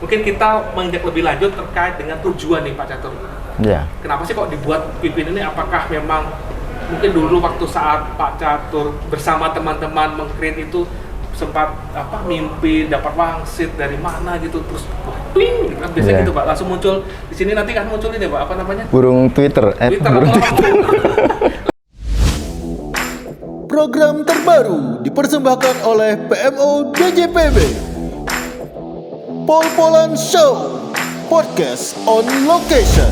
Mungkin kita menginjak lebih lanjut terkait dengan tujuan nih Pak Catur. Ya. Kenapa sih kok dibuat Quick Win ini? Apakah memang mungkin dulu waktu saat Pak Catur bersama teman-teman meng-create itu sempat mimpi dapat wangsit dari mana gitu, terus ping gitu kan biasanya gitu Pak, langsung muncul di sini, nanti kan muncul ini Pak, apa namanya? Burung Twitter. Burung Twitter. Program terbaru dipersembahkan oleh PMO DJPB. Pol-Polan Show, podcast on location.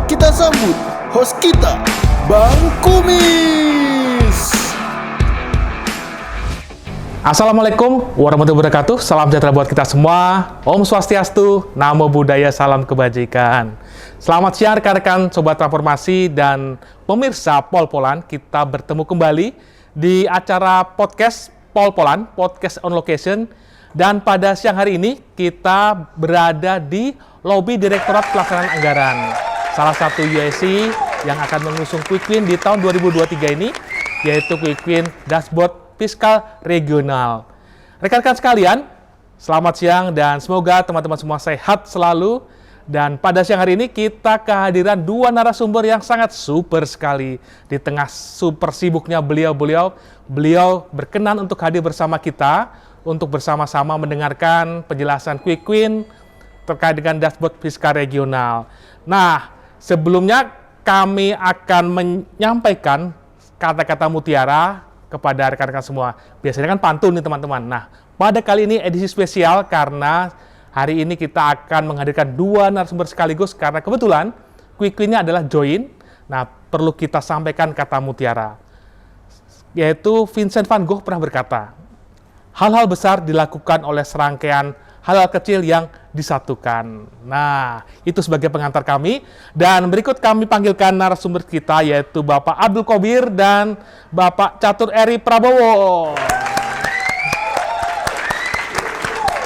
Kita sambut host kita, Bang Kumis. Assalamualaikum warahmatullahi wabarakatuh. Salam sejahtera buat kita semua. Om Swastiastu, Namo Buddhaya, salam kebajikan. Selamat siang rekan-rekan Sobat Transformasi dan pemirsa Pol-Polan. Kita bertemu kembali di acara podcast Pol-Polan, podcast on location. Dan pada siang hari ini kita berada di lobi Direktorat Pelaksanaan Anggaran. Salah satu UIC yang akan mengusung Quick Win di tahun 2023 ini, yaitu Quick Win Dashboard Fiskal Regional. Rekan-rekan sekalian, selamat siang dan semoga teman-teman semua sehat selalu. Dan pada siang hari ini kita kehadiran dua narasumber yang sangat super sekali. Di tengah super sibuknya beliau berkenan untuk hadir bersama kita untuk bersama-sama mendengarkan penjelasan Quick Win terkait dengan dashboard fiskal regional. Nah, sebelumnya kami akan menyampaikan kata-kata mutiara kepada rekan-rekan semua. Biasanya kan pantun nih teman-teman. Nah, pada kali ini edisi spesial karena hari ini kita akan menghadirkan dua narasumber sekaligus karena kebetulan Quick Win-nya adalah join. Nah, perlu kita sampaikan kata mutiara. Yaitu Vincent van Gogh pernah berkata, hal-hal besar dilakukan oleh serangkaian hal-hal kecil yang disatukan. Nah, itu sebagai pengantar kami. Dan berikut kami panggilkan narasumber kita, yaitu Bapak Abdul Qobir dan Bapak Catur Eri Prabowo.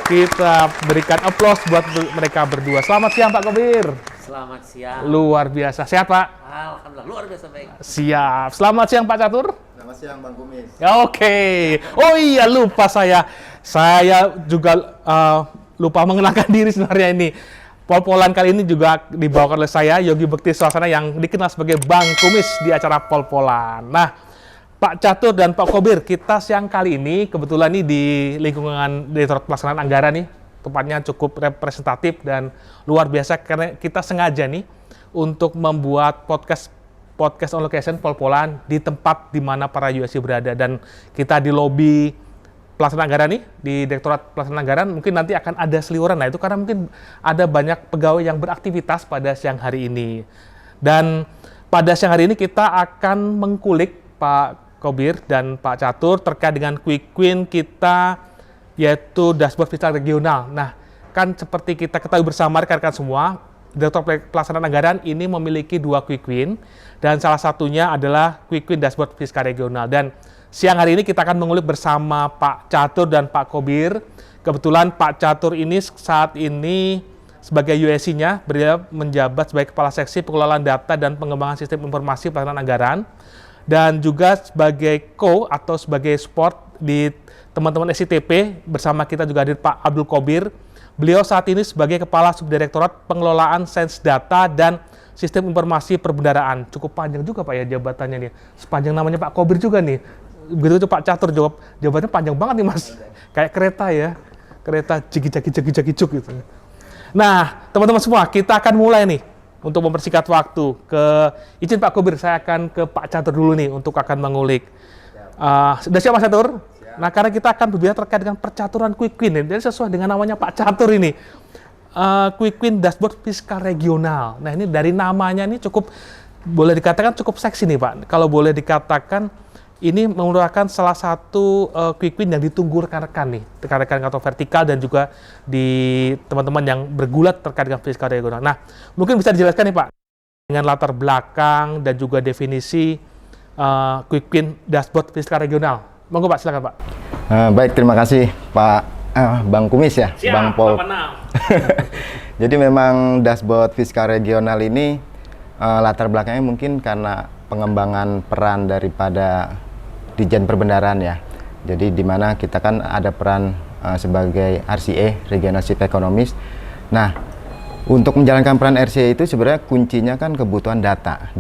Kita berikan aplaus buat mereka berdua. Selamat siang Pak Qobir. Selamat siang. Luar biasa. Sehat Pak? Alhamdulillah, luar biasa baik. Siap. Selamat siang Pak Catur. Selamat siang Bang Kumis. Ya, oke. Oh iya, lupa saya. Saya juga lupa mengenalkan diri sebenarnya ini. Pol-Polan kali ini juga dibawakan oleh saya, Yogi Bekti Swasana, yang dikenal sebagai Bang Kumis di acara Pol-Polan. Nah, Pak Catur dan Pak Qobir, kita siang kali ini kebetulan nih di lingkungan Direktorat Pelaksanaan Anggaran nih, tempatnya cukup representatif dan luar biasa karena kita sengaja nih untuk membuat podcast on location Pol-Polan di tempat di mana para UIC berada, dan kita di lobi pelaksanaan anggaran nih di Direktorat Pelaksanaan Anggaran. Mungkin nanti akan ada seliweran, nah itu karena mungkin ada banyak pegawai yang beraktivitas pada siang hari ini. Dan pada siang hari ini kita akan mengkulik Pak Qobir dan Pak Catur terkait dengan Quick Win kita, yaitu dashboard fiskal regional. Nah, kan seperti kita ketahui bersama rekan-rekan semua, Direktorat Pelaksanaan Anggaran ini memiliki dua Quick Win, dan salah satunya adalah Quick Win Dashboard Fiskal Regional. Dan siang hari ini kita akan mengulik bersama Pak Catur dan Pak Qobir. Kebetulan Pak Catur ini saat ini sebagai UIC-nya beliau menjabat sebagai Kepala Seksi Pengelolaan Data dan Pengembangan Sistem Informasi Pelaksanaan Anggaran, dan juga sebagai atau sebagai support di teman-teman SITP. Bersama kita juga hadir Pak Abdul Qobir. Beliau saat ini sebagai Kepala Subdirektorat Pengelolaan Sains Data dan Sistem Informasi Perbendaraan. Cukup panjang juga Pak ya jabatannya nih. Sepanjang namanya Pak Qobir juga nih. Begitu Pak Catur jawabannya panjang banget nih Mas. Kayak kereta ya. Kereta jegi-jegi-jegi-jegi-juk gitu. Nah, teman-teman semua, kita akan mulai nih untuk mempersingkat waktu. Izin Pak Qobir, saya akan ke Pak Catur dulu nih untuk akan mengulik. Sudah siap Mas Catur? Nah, karena kita akan berbicara terkait dengan percaturan Quick Win, jadi sesuai dengan namanya Pak Catur ini, Quick Win Dashboard Fiskal Regional. Nah, ini dari namanya ini cukup, boleh dikatakan cukup seksi nih Pak. Kalau boleh dikatakan, ini merupakan salah satu Quick Win yang ditunggu rekan-rekan nih, rekan-rekan kantor vertikal dan juga di teman-teman yang bergulat terkait dengan fiskal regional. Nah, mungkin bisa dijelaskan nih Pak, dengan latar belakang dan juga definisi Quick Win Dashboard Fiskal Regional. Monggo Pak, silakan Pak. Baik, terima kasih Pak Bang Kumis ya. Siap, Bang Pol. Jadi memang dashboard fiskal regional ini latar belakangnya mungkin karena pengembangan peran daripada Dijen Perbendaraan ya. Jadi di mana kita kan ada peran sebagai RCE, Regional Chief Economist. Nah, untuk menjalankan peran RCE itu sebenarnya kuncinya kan kebutuhan data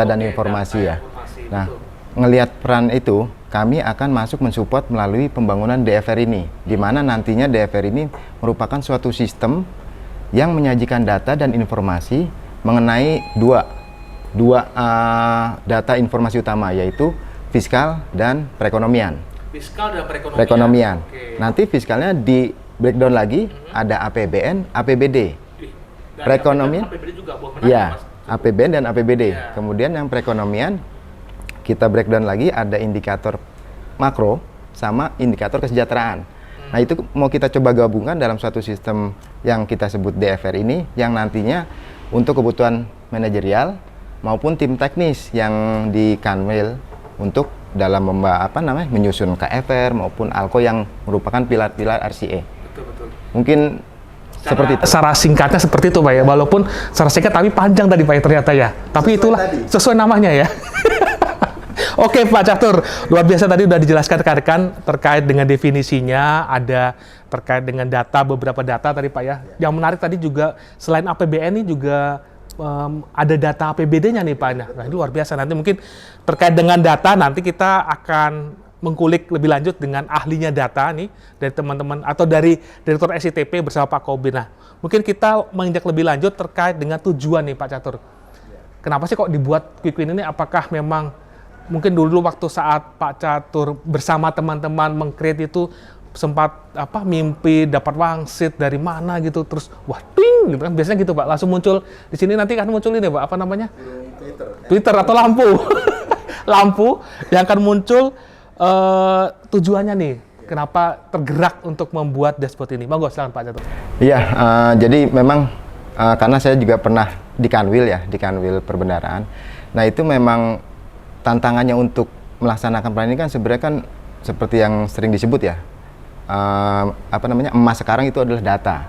dan informasi ya. Nah, ngelihat peran itu, kami akan masuk mensupport melalui pembangunan DFR ini, di mana nantinya DFR ini merupakan suatu sistem yang menyajikan data dan informasi mengenai dua data informasi utama, yaitu fiskal dan perekonomian. Fiskal dan Perekonomian. Oke. Nanti fiskalnya di breakdown lagi, ada APBN, APBD. Perekonomian, APBD juga ya, APBN dan APBD. Ya. Kemudian yang perekonomian kita breakdown lagi, ada indikator makro sama indikator kesejahteraan. Nah, itu mau kita coba gabungkan dalam suatu sistem yang kita sebut DFR ini, yang nantinya untuk kebutuhan manajerial maupun tim teknis yang di Kanwil untuk dalam menyusun KFR maupun ALKO yang merupakan pilar-pilar RCE. Betul. Mungkin seperti itu. Secara singkatnya seperti itu Pak ya, walaupun secara singkat tapi panjang tadi Pak ya ternyata ya. Tapi itulah sesuai namanya ya. Oke Pak Catur, luar biasa tadi udah dijelaskan rekan-rekan terkait dengan definisinya, ada terkait dengan data, beberapa data tadi Pak ya. Yang menarik tadi juga selain APBN ini juga ada data APBD-nya nih Pak. Nah ini luar biasa, nanti mungkin terkait dengan data nanti kita akan mengkulik lebih lanjut dengan ahlinya data nih dari teman-teman atau dari Direktur SITP bersama Pak Kobir. Nah mungkin kita menginjak lebih lanjut terkait dengan tujuan nih Pak Catur. Kenapa sih kok dibuat Quick Win ini? Apakah memang mungkin dulu waktu saat Pak Catur bersama teman-teman meng-create itu sempat mimpi dapat wangsit dari mana gitu, terus wah ting gitu kan, biasanya gitu Pak, langsung muncul di sini, nanti kan muncul ini Pak, apa namanya? Twitter atau lampu. Lampu yang akan muncul tujuannya nih, kenapa tergerak untuk membuat dashboard ini. Monggo silakan Pak Catur. Iya, jadi memang karena saya juga pernah di Kanwil ya, di Kanwil Perbendaharaan. Nah, itu memang tantangannya untuk melaksanakan peran ini kan sebenarnya kan seperti yang sering disebut ya, emas sekarang itu adalah data.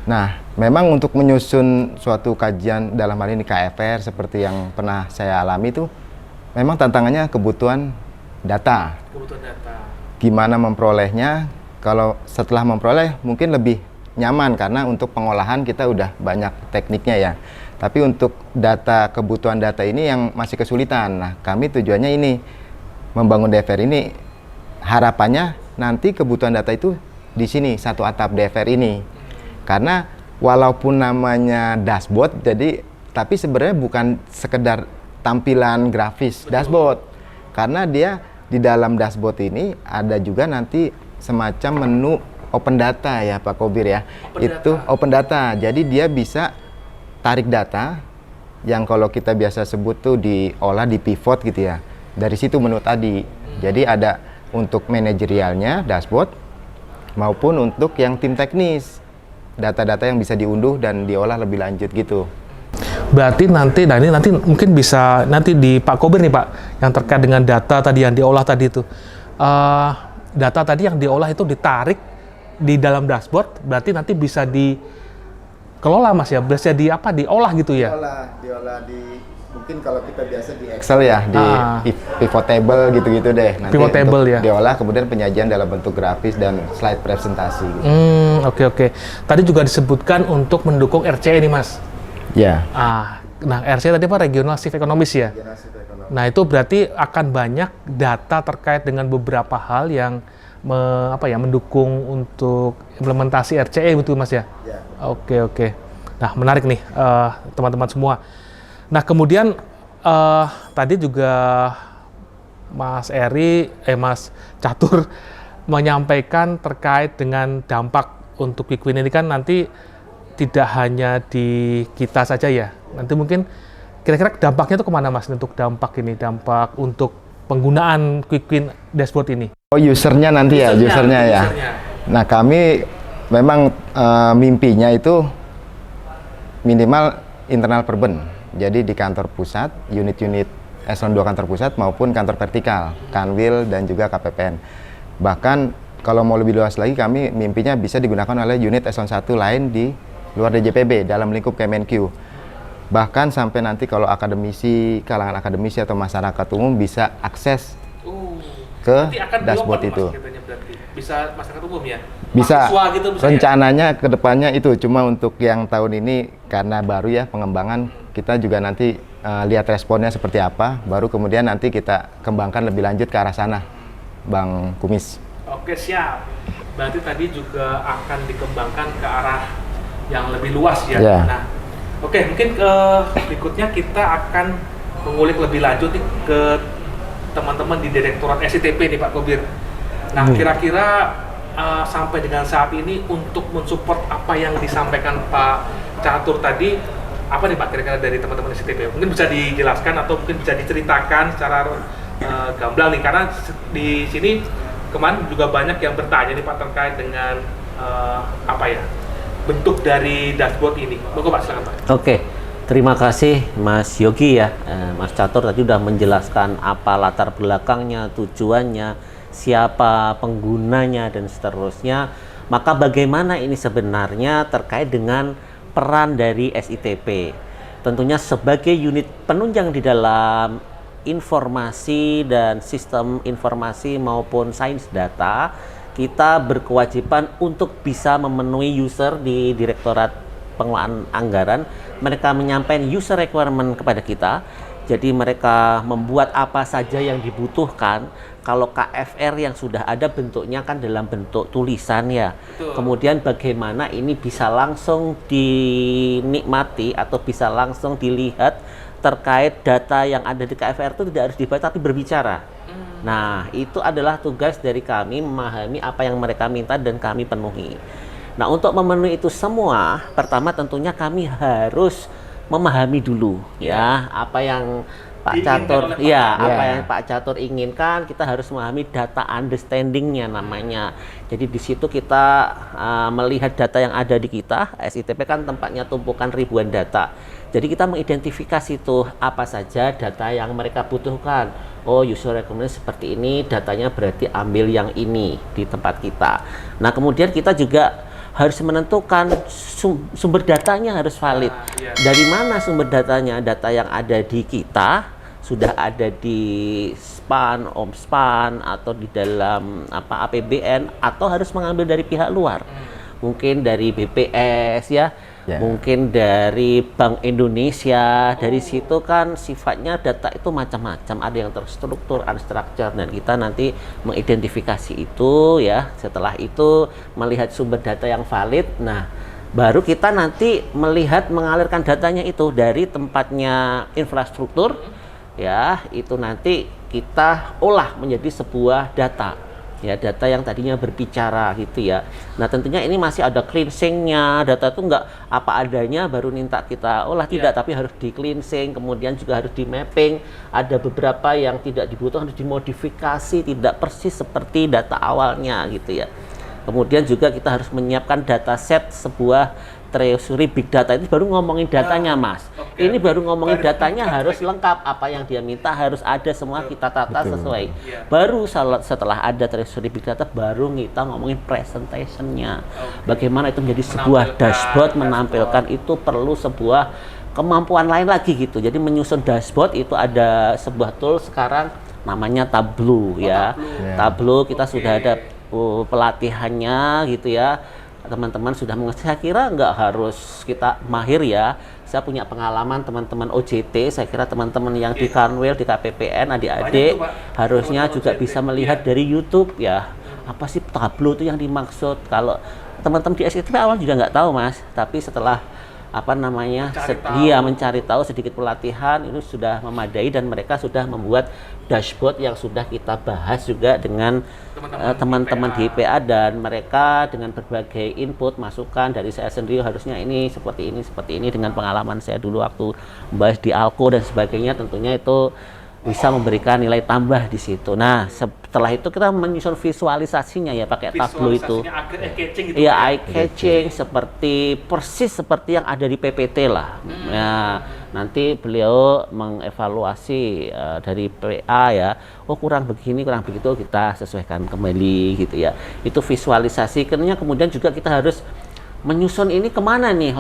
Nah, memang untuk menyusun suatu kajian dalam hal ini KFR seperti yang pernah saya alami itu, memang tantangannya kebutuhan data. Gimana memperolehnya? Kalau setelah memperoleh mungkin lebih nyaman karena untuk pengolahan kita udah banyak tekniknya ya. Tapi untuk kebutuhan data ini yang masih kesulitan. Nah, kami tujuannya ini membangun DFR ini, harapannya nanti kebutuhan data itu di sini satu atap DFR ini. Karena walaupun namanya dashboard, tapi sebenarnya bukan sekedar tampilan grafis dashboard. Karena dia di dalam dashboard ini ada juga nanti semacam menu open data ya Pak Kobir ya. Open data. Jadi dia bisa tarik data yang kalau kita biasa sebut tuh diolah di pivot gitu ya. Dari situ menu tadi. Jadi ada untuk manajerialnya dashboard maupun untuk yang tim teknis. Data-data yang bisa diunduh dan diolah lebih lanjut gitu. Berarti nanti mungkin bisa nanti di Pak Kobir nih Pak, yang terkait dengan data tadi yang diolah tadi itu. Data tadi yang diolah itu ditarik di dalam dashboard, berarti nanti bisa dikelola Mas ya, bisa diolah gitu ya. Diolah di mungkin kalau kita biasa di Excel ya, di pivot table gitu-gitu deh. Nanti pivot table ya. Diolah kemudian penyajian dalam bentuk grafis dan slide presentasi gitu. Oke. Tadi juga disebutkan untuk mendukung RCE nih Mas. Ya. Nah RCE tadi Pak Regional Chief Economist ya. Nah itu berarti akan banyak data terkait dengan beberapa hal yang mendukung untuk implementasi RCE betul Mas ya? Ya. Oke. Nah menarik nih teman-teman semua. Nah kemudian tadi juga Mas Catur menyampaikan terkait dengan dampak untuk Quick Win ini kan nanti tidak hanya di kita saja ya. Nanti mungkin kira-kira dampaknya itu kemana Mas untuk dampak untuk penggunaan Quick Win dashboard ini? Oh usernya nanti usernya ya. Nah kami memang mimpinya itu minimal internal perben. Jadi di kantor pusat, unit-unit eselon 2 kantor pusat maupun kantor vertikal, Kanwil dan juga KPPN. Bahkan kalau mau lebih luas lagi, kami mimpinya bisa digunakan oleh unit eselon 1 lain di luar DJPB dalam lingkup Kemenq. Bahkan sampai nanti kalau kalangan akademisi atau masyarakat umum bisa akses ke dashboard itu. bisa masyarakat umum ya? Bisa. Mahasiswa gitu bisa ya? Rencananya ke depannya itu, cuma untuk yang tahun ini karena baru ya pengembangan, kita juga nanti lihat responnya seperti apa, baru kemudian nanti kita kembangkan lebih lanjut ke arah sana, Bang Kumis. Oke, siap. Berarti tadi juga akan dikembangkan ke arah yang lebih luas ya. Ya. Nah, oke, mungkin berikutnya kita akan mengulik lebih lanjut nih ke teman-teman di Direktorat SITP nih Pak Kobir. Nah, kira-kira sampai dengan saat ini untuk mensupport apa yang disampaikan Pak Catur tadi, apa nih Pak kira-kira dari teman-teman SITP? Mungkin bisa dijelaskan atau mungkin bisa diceritakan secara gamblang nih, karena di sini kemarin juga banyak yang bertanya nih Pak terkait dengan apa ya bentuk dari dashboard ini. Monggo Pak, silakan Pak. Oke, terima kasih Mas Yogi ya. Mas Catur tadi sudah menjelaskan apa latar belakangnya, tujuannya, siapa penggunanya dan seterusnya. Maka bagaimana ini sebenarnya terkait dengan peran dari SITP. Tentunya sebagai unit penunjang di dalam informasi dan sistem informasi maupun sains data, kita berkewajiban untuk bisa memenuhi user di Direktorat Pengelolaan Anggaran. Mereka menyampaikan user requirement kepada kita, jadi mereka membuat apa saja yang dibutuhkan. Kalau KFR yang sudah ada bentuknya kan dalam bentuk tulisan ya. Betul. Kemudian bagaimana ini bisa langsung dinikmati atau bisa langsung dilihat terkait data yang ada di KFR itu tidak harus dibaca tapi berbicara. Nah, itu adalah tugas dari kami memahami apa yang mereka minta dan kami penuhi. Nah, untuk memenuhi itu semua, pertama tentunya kami harus memahami dulu ya apa yang Pak Catur, apa yang Pak Catur inginkan. Kita harus memahami data understanding-nya namanya. Jadi di situ kita melihat data yang ada di kita. SITP kan tempatnya tumpukan ribuan data. Jadi kita mengidentifikasi tuh apa saja data yang mereka butuhkan. Oh, user requirement seperti ini, datanya berarti ambil yang ini di tempat kita. Nah, kemudian kita juga harus menentukan sumber datanya harus valid. Dari mana sumber datanya? Data yang ada di kita sudah ada di SPAN, OMSPAN atau di dalam APBN, atau harus mengambil dari pihak luar. Mungkin dari BPS ya. Mungkin dari Bank Indonesia. Dari situ kan sifatnya data itu macam-macam, ada yang terstruktur, unstructured, dan kita nanti mengidentifikasi itu ya. Setelah itu melihat sumber data yang valid, nah baru kita nanti melihat mengalirkan datanya itu dari tempatnya infrastruktur ya, itu nanti kita olah menjadi sebuah data. Ya, data yang tadinya berbicara gitu ya. Nah, tentunya ini masih ada cleansing-nya. Data itu enggak apa adanya baru minta kita olah, tidak, tapi harus di cleansing, kemudian juga harus di mapping. Ada beberapa yang tidak dibutuhkan harus dimodifikasi, tidak persis seperti data awalnya gitu ya. Kemudian juga kita harus menyiapkan dataset sebuah treasury big data. Ini baru ngomongin datanya, Mas. Ini baru ngomongin datanya harus lengkap. Apa yang dia minta harus ada semua, kita tata sesuai. Baru setelah ada treasury big data, baru kita ngomongin presentation-nya. Bagaimana itu menjadi sebuah dashboard, menampilkan itu perlu sebuah kemampuan lain lagi gitu. Jadi menyusun dashboard itu ada sebuah tool sekarang namanya Tableau ya. Tableau kita sudah ada pelatihannya gitu ya. Teman-teman sudah mengerti. Saya kira nggak harus kita mahir ya. Saya punya pengalaman teman-teman OJT. Saya kira teman-teman yang di Kanwil, di KPPN, adik-adik harusnya juga bisa melihat dari YouTube ya. Apa sih Tableau itu yang dimaksud? Kalau teman-teman di SITP awal juga nggak tahu, Mas. Tapi setelah mencari tahu sedikit pelatihan itu sudah memadai, dan mereka sudah membuat dashboard yang sudah kita bahas juga dengan teman-teman di IPA, dan mereka dengan berbagai input masukan dari saya sendiri, harusnya ini seperti ini dengan pengalaman saya dulu waktu membahas di Alko dan sebagainya, tentunya itu bisa memberikan nilai tambah di situ. Nah, setelah itu kita menyusun visualisasinya ya pakai Tableau itu. Iya, eye catching persis seperti yang ada di PPT lah. Nah, nanti beliau mengevaluasi dari PA ya. Oh, kurang begini, kurang begitu, kita sesuaikan kembali gitu ya. Itu visualisasi. Kemudian juga kita harus menyusun ini kemana nih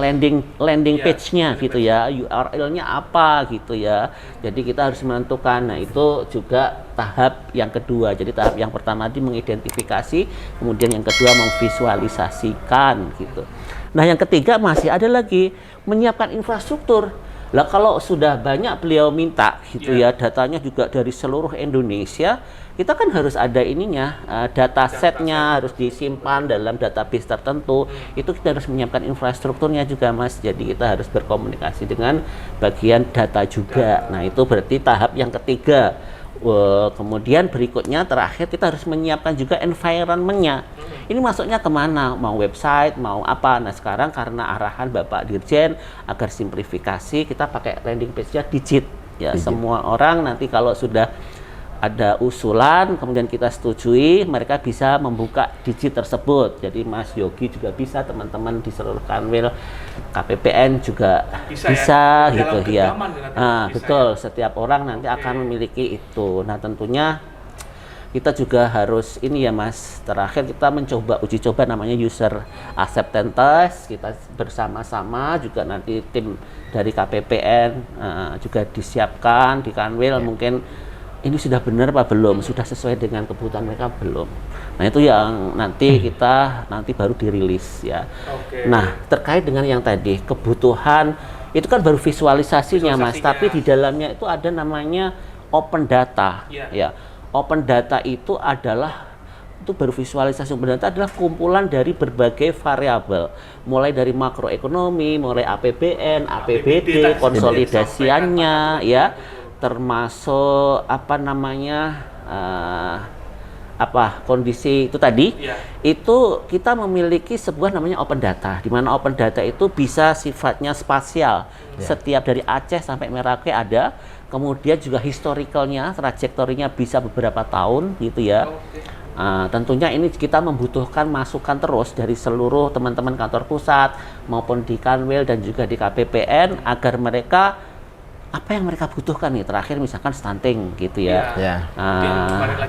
landing page-nya gitu ya, URL-nya apa gitu ya. Jadi kita harus menentukan. Nah itu juga tahap yang kedua. Jadi tahap yang pertama tadi mengidentifikasi, kemudian yang kedua memvisualisasikan gitu. Nah yang ketiga masih ada lagi menyiapkan infrastruktur. Lah kalau sudah banyak beliau minta gitu ya, datanya juga dari seluruh Indonesia, kita kan harus ada ininya, data setnya harus disimpan dalam database tertentu. Itu kita harus menyiapkan infrastrukturnya juga Mas. Jadi kita harus berkomunikasi dengan bagian data juga. Nah itu berarti tahap yang ketiga. Kemudian berikutnya terakhir kita harus menyiapkan juga environment-nya. Ini masuknya kemana? Mau website, mau apa? Nah sekarang karena arahan Bapak Dirjen agar simplifikasi, kita pakai landing page-nya digit. Ya semua orang nanti kalau sudah ada usulan, kemudian kita setujui, mereka bisa membuka digit tersebut. Jadi Mas Yogi juga bisa, teman-teman di seluruh Kanwil, KPPN juga bisa gitu ya. Nah, betul, setiap orang nanti akan memiliki itu. Nah, tentunya kita juga harus ini ya Mas, terakhir kita mencoba uji coba namanya user acceptance test. Kita bersama-sama juga nanti tim dari KPPN juga disiapkan di Kanwil mungkin ini sudah benar apa belum, sudah sesuai dengan kebutuhan mereka belum. Nah itu yang nanti kita baru dirilis ya. Nah terkait dengan yang tadi kebutuhan itu kan baru visualisasinya Mas, tapi di dalamnya itu ada namanya open data ya. Open data itu baru visualisasi. Open data adalah kumpulan dari berbagai variabel, mulai dari makroekonomi, mulai APBN, APBD, konsolidasiannya ya, termasuk kondisi itu tadi. Itu kita memiliki sebuah namanya open data, di mana open data itu bisa sifatnya spasial. Setiap dari Aceh sampai Merauke ada, kemudian juga historicalnya, trajektorinya bisa beberapa tahun gitu ya. Tentunya ini kita membutuhkan masukan terus dari seluruh teman-teman kantor pusat maupun di Kanwil dan juga di KPPN agar mereka apa yang mereka butuhkan nih. Terakhir misalkan stunting gitu ya.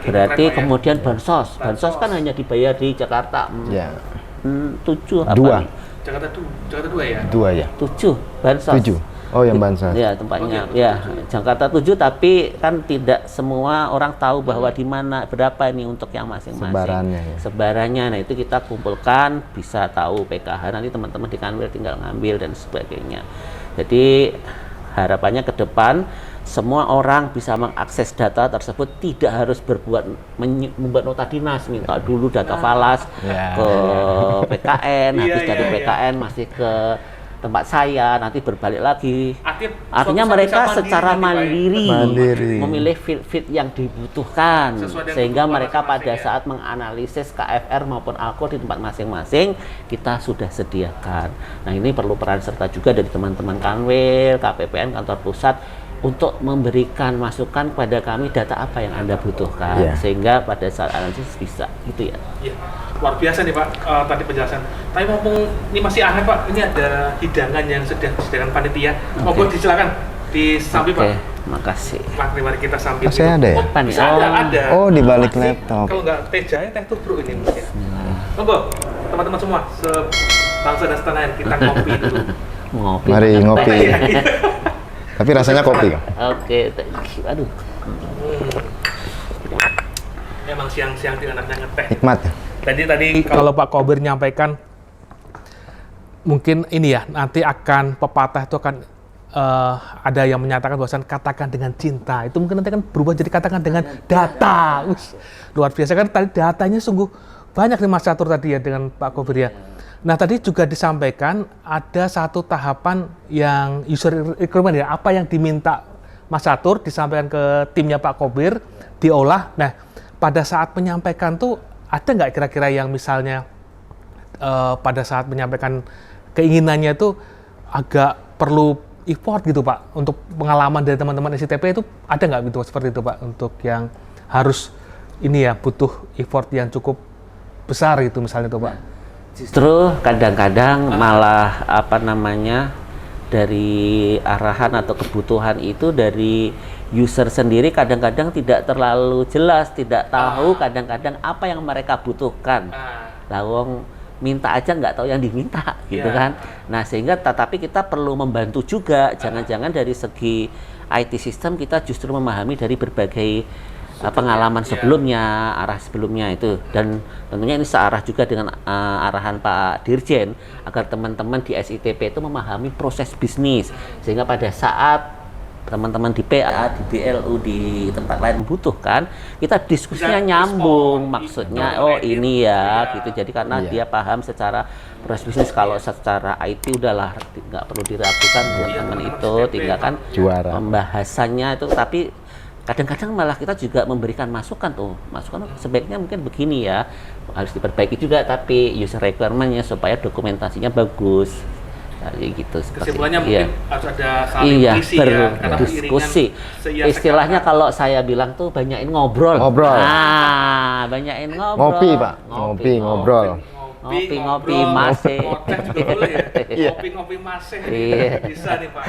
Berarti kemudian bansos kan hanya dibayar di Jakarta 7 apa nih? Jakarta 2 ya? 2 ya? 7 bansos. 7. Oh yang bansos. Ya tempatnya Jakarta 7, tapi kan tidak semua orang tahu bahwa di mana berapa ini untuk yang masing-masing. Sebarannya. Nah itu kita kumpulkan, bisa tahu PKH, nanti teman-teman di Kanwil tinggal ngambil dan sebagainya. Jadi harapannya ke depan semua orang bisa mengakses data tersebut, tidak harus membuat nota dinas, minta dulu data falas ke PKN, habis dari PKN masih ke tempat saya, nanti berbalik lagi. Artinya mereka secara mandiri memilih fit yang dibutuhkan, sehingga mereka pada saat menganalisis KFR maupun ALKO di tempat masing-masing kita sudah sediakan. Nah ini perlu peran serta juga dari teman-teman Kanwil, KPPN, kantor pusat untuk memberikan masukan kepada kami data apa yang Anda butuhkan, sehingga pada saat analisis bisa gitu ya. Luar biasa nih Pak, tadi penjelasan. Tapi ngomong ini masih aneh Pak, ini ada hidangan yang sedang disediakan panitia. Monggo disilakan disambi Pak. Makasih. Mari kita sambil. Masih ada ya? Bisa ada. Oh di balik laptop. Kalau nggak teh jahe, teh tubruk ini Mas ya. Monggo teman-teman semua, sebangsa dan setanah air, kita ngopi dulu. Mari ngopi. Tapi rasanya kopi. Oke. Aduh. Emang siang-siang di anaknya ngeteh. Nikmat. Tadi kalau Pak Kobir nyampaikan mungkin ini ya, nanti akan pepatah itu akan ada yang menyatakan bahwasan katakan dengan cinta, itu mungkin nanti akan berubah jadi katakan dengan data. Luar biasa kan, tadi datanya sungguh banyak nih Mas Catur tadi ya dengan Pak Kobir ya. Nah tadi juga disampaikan ada satu tahapan yang user requirement ya, apa yang diminta Mas Catur disampaikan ke timnya Pak Kobir, diolah. Nah pada saat menyampaikan tuh ada nggak kira-kira yang misalnya pada saat menyampaikan keinginannya itu agak perlu effort gitu Pak, untuk pengalaman dari teman-teman SITP itu ada nggak gitu seperti itu Pak, untuk yang harus ini ya butuh effort yang cukup besar gitu misalnya tuh Pak? Justru kadang-kadang malah dari arahan atau kebutuhan itu dari user sendiri kadang-kadang tidak terlalu jelas, tidak tahu kadang-kadang apa yang mereka butuhkan. Lawong minta aja nggak tahu yang diminta gitu Iya. kan. Nah sehingga tetapi kita perlu membantu juga, jangan-jangan dari segi IT system kita justru memahami dari berbagai pengalaman sebelumnya, arah sebelumnya itu, dan tentunya ini searah juga dengan arahan Pak Dirjen agar teman-teman di SITP itu memahami proses bisnis, sehingga pada saat teman-teman di PA, di BLU, di tempat lain membutuhkan, kita diskusinya Bisa nyambung, respon, maksudnya gitu. oh ini ya, Iya. gitu. Jadi karena Iya. dia paham secara proses bisnis, kalau secara IT udahlah nggak perlu diragukan teman-teman itu, tinggal kan Juara. pembahasannya itu. Tapi kadang-kadang malah kita juga memberikan masukan sebaiknya mungkin begini ya, harus diperbaiki juga, tapi user requirement-nya supaya dokumentasinya bagus. Kayak gitu, seperti Kesimpulannya itu. mungkin Iya. harus ada saling Iya, berisi ya, karena berdiskusi. beriringan seia Istilahnya sekarang. kalau saya bilang tuh banyakin ngobrol. Ngobrol. Nah, banyakin ngobrol. Ngopi, Pak. Ngopi, ngobrol. Ngopi-ngopi masih. Ngoceh juga boleh ya. Iya. Ngopi-ngopi masih. Iya. Bisa nih Pak.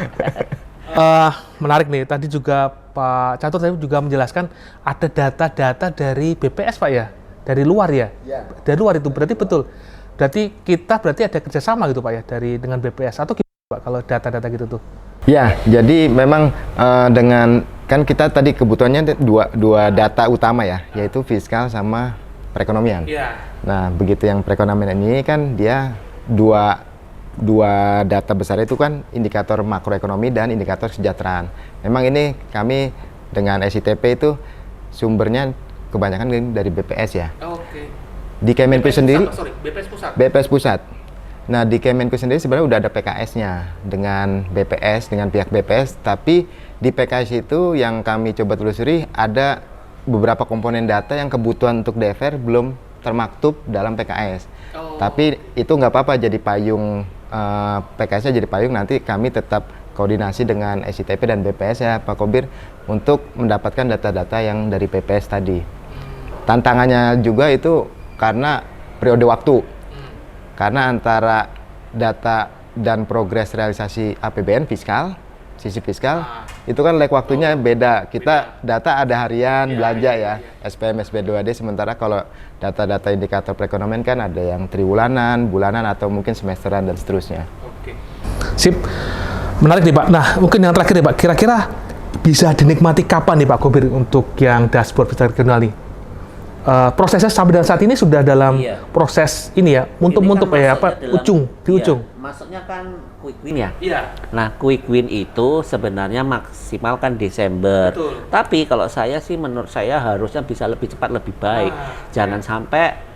Menarik nih, tadi juga Pak Catur tadi juga menjelaskan ada data-data dari BPS Pak ya, dari luar ya. Dari luar itu berarti betul. Berarti kita ada kerjasama gitu Pak ya dengan BPS atau gimana Pak kalau data-data gitu tuh? Ya, jadi memang dengan kan kita tadi kebutuhannya dua data utama ya, yaitu fiskal sama perekonomian. Iya. Nah, begitu yang perekonomian ini kan dia dua data besar itu kan indikator makroekonomi dan indikator kesejahteraan. Memang ini kami dengan SITP itu sumbernya kebanyakan dari BPS ya. Oke. Di Kemenku sendiri, BPS Pusat. BPS Pusat. Nah, di Kemenku sendiri sebenarnya udah ada PKS-nya dengan BPS, dengan pihak BPS, tapi di PKS itu yang kami coba telusuri ada beberapa komponen data yang kebutuhan untuk DFR belum termaktub dalam PKS. Oh. Tapi itu nggak apa-apa jadi payung, PKS-nya jadi payung, nanti kami tetap koordinasi dengan SITP dan BPS ya Pak Kobir untuk mendapatkan data-data yang dari BPS tadi. Tantangannya juga itu karena periode waktu. Karena antara data dan progres realisasi APBN fiskal, sisi fiskal, itu kan lag waktunya beda. Kita data ada harian, belanja ya, SPM, SP2D, sementara kalau data-data indikator perekonomian kan ada yang triwulanan, bulanan, atau mungkin semesteran dan seterusnya. Oke. Sip. Menarik nih Pak. Nah, mungkin yang terakhir nih Pak, kira-kira bisa dinikmati kapan nih Pak Kobir untuk yang dashboard fiskal regional nih? Prosesnya sampai dengan saat ini sudah dalam Iya. proses ini ya, untuk Ini kan ya masuknya apa dalam- di iya, ujung. Masuknya kan quick win ya. Iya. Nah, quick win itu sebenarnya maksimal kan Desember. Betul. Tapi kalau saya sih, menurut saya harusnya bisa lebih cepat lebih baik. Jangan sampai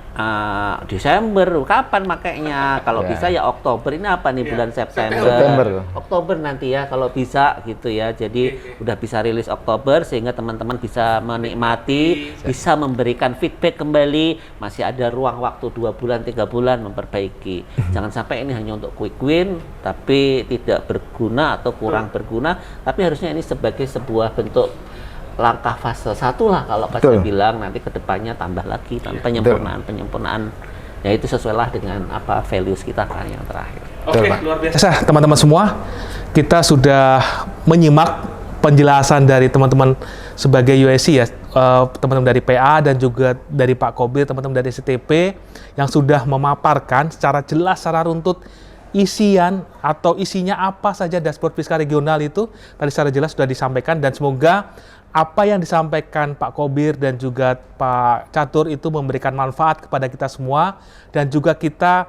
Desember, kapan makainya? Kalau Ya. bisa ya Oktober, ini apa nih, Ya. bulan September. September. Oktober nanti ya kalau bisa gitu ya. Jadi udah bisa rilis Oktober sehingga teman-teman bisa menikmati, bisa memberikan feedback kembali. Masih ada ruang waktu 2 bulan, 3 bulan memperbaiki. Jangan sampai ini hanya untuk quick win tapi tidak berguna atau kurang berguna. Tapi harusnya ini sebagai sebuah bentuk langkah fase 1 lah kalau Pak Betul. bilang, nanti kedepannya tambah lagi penyempurnaan. Ya itu sesuai lah dengan apa values kita kan yang terakhir. Oke, Betul, Pak. luar biasa teman-teman semua. Kita sudah menyimak penjelasan dari teman-teman sebagai USC ya, teman-teman dari PA dan juga dari Pak Kobir, teman-teman dari STP yang sudah memaparkan secara jelas, secara runtut isian atau isinya apa saja dashboard fiskal regional itu tadi secara jelas sudah disampaikan, dan semoga apa yang disampaikan Pak Kobir dan juga Pak Catur itu memberikan manfaat kepada kita semua, dan juga kita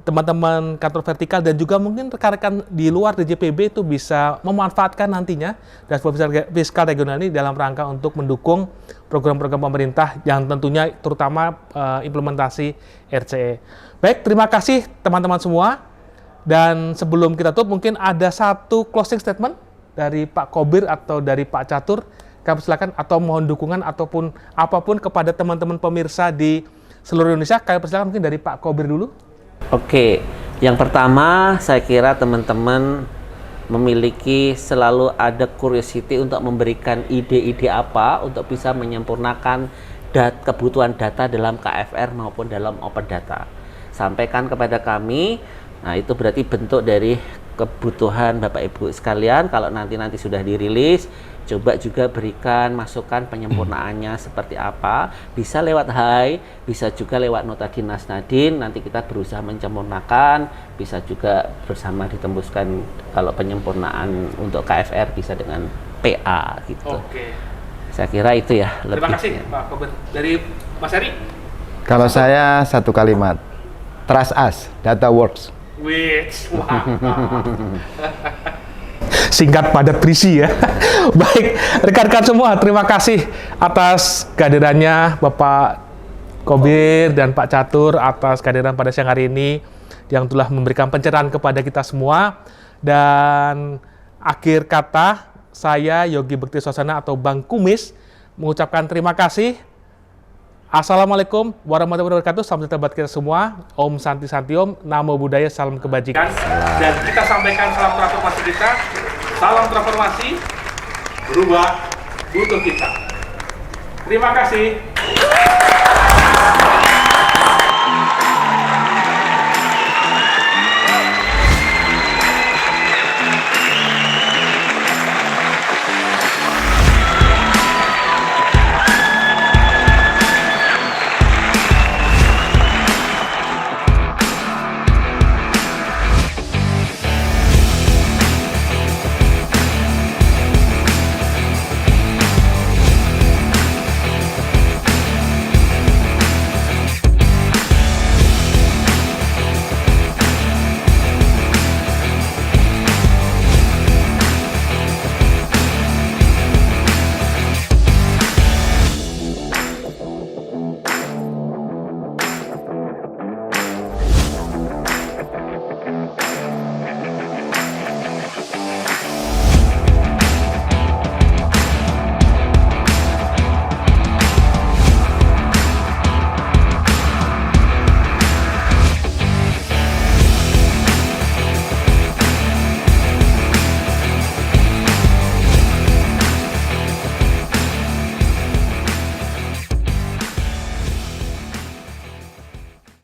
teman-teman kantor vertikal dan juga mungkin rekan-rekan di luar DJPB itu bisa memanfaatkan nantinya dashboard fiskal regional ini dalam rangka untuk mendukung program-program pemerintah yang tentunya terutama implementasi RCE. Baik, terima kasih teman-teman semua. Dan sebelum kita tutup, mungkin ada satu closing statement dari Pak Kobir atau dari Pak Catur. Kami silakan, atau mohon dukungan ataupun apapun kepada teman-teman pemirsa di seluruh Indonesia. Kami persilakan mungkin dari Pak Kobir dulu. Oke, yang pertama saya kira teman-teman memiliki selalu ada curiosity untuk memberikan ide-ide apa untuk bisa menyempurnakan kebutuhan data dalam KFR maupun dalam open data. Sampaikan kepada kami. Nah, itu berarti bentuk dari kebutuhan Bapak Ibu sekalian. Kalau nanti sudah dirilis, Coba juga berikan masukan penyempurnaannya seperti apa. Bisa lewat hai, bisa juga lewat nota dinas Nadin. Nanti kita berusaha menyempurnakan. Bisa juga bersama ditembuskan kalau penyempurnaan untuk KFR bisa dengan PA gitu. Oke. Saya kira itu ya Terima lebih. kasih Pak Koben. Dari Mas Heri? Kalau saya satu kalimat, trust us, data works. Wits, wah. Singkat padat berisi ya. Baik, rekan-rekan semua, terima kasih atas kehadirannya Bapak Kobir dan Pak Catur atas kehadiran pada siang hari ini yang telah memberikan pencerahan kepada kita semua. Dan akhir kata, saya Yogi Bekti Swasana atau Bang Kumis mengucapkan terima kasih. Assalamualaikum warahmatullahi wabarakatuh. Salam sejahtera buat kita semua. Om Santi Santi Om. Namo Buddhaya. Salam kebajikan. Dan kita sampaikan salam transformasi kita. Salam transformasi. Berubah butuh kita. Terima kasih.